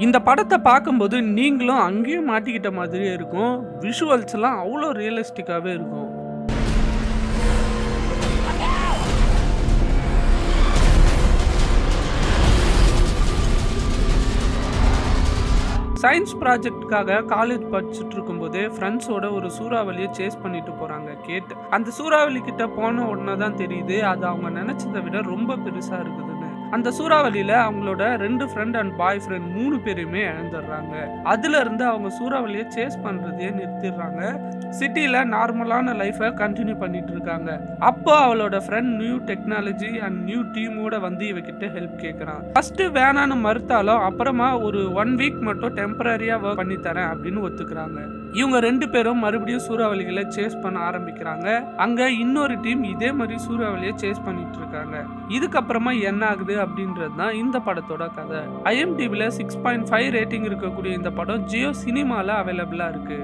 இந்த படத்த பார்க்கும்போது நீங்களும் அங்கேயே மாட்டிக்கிட்ட மாதிரியே இருக்கும். விஷுவல்ஸ்லாம் அவ்ளோ ரியலிஸ்டிக்காவே இருக்கும். சயின்ஸ் ப்ராஜெக்ட்காக காலேஜ் படிச்சுட்டு இருக்கும்போதே ஃப்ரெண்ட்ஸோட ஒரு சூறாவளிய சேஸ் பண்ணிட்டு போறாங்க கேட். அந்த சூறாவளி கிட்ட போன உடனே தான் தெரியுது, அது அவங்க நெனச்சத விட ரொம்ப பெருசா இருக்குதுன்னு. அந்த சூறாவளியில அவங்களோட 2 ஃப்ரெண்ட் அண்ட் பாய் ஃப்ரெண்ட் 3 பேரையுமே இழந்துடுறாங்க. அதிலிருந்து அவங்க சூறாவளிய சேஸ் பண்றதையே நிறுத்திடுறாங்க. சிட்டில நார்மலான லைஃப கன்டின்யூ பண்ணிட்டு இருக்காங்க. அப்போ அவளோட friend new technology and new டீமோட வந்து இவகிட்ட ஹெல்ப் கேட்குறான். ஃபர்ஸ்ட் வேணான்னு மறுத்தாலும் அப்புறமா ஒரு 1 வீக் மட்டும் டெம்பரரியா ஒர்க் பண்ணி தரேன் அப்படின்னு ஒத்துக்கிறாங்க. இவங்க 2 பேரும் மறுபடியும் சூறாவளிகளை சேஸ் பண்ண ஆரம்பிக்கிறாங்க. அங்க இன்னொரு டீம் இதே மாதிரி சூறாவளியை சேஸ் பண்ணிட்டு இருக்காங்க. இதுக்கப்புறமா என்ன ஆகுது அப்படின்றது தான் இந்த படத்தோட கதை. IMDbல 6.5 ரேட்டிங் இருக்கக்கூடிய இந்த படம் ஜியோ சினிமால அவைலபிளா இருக்கு.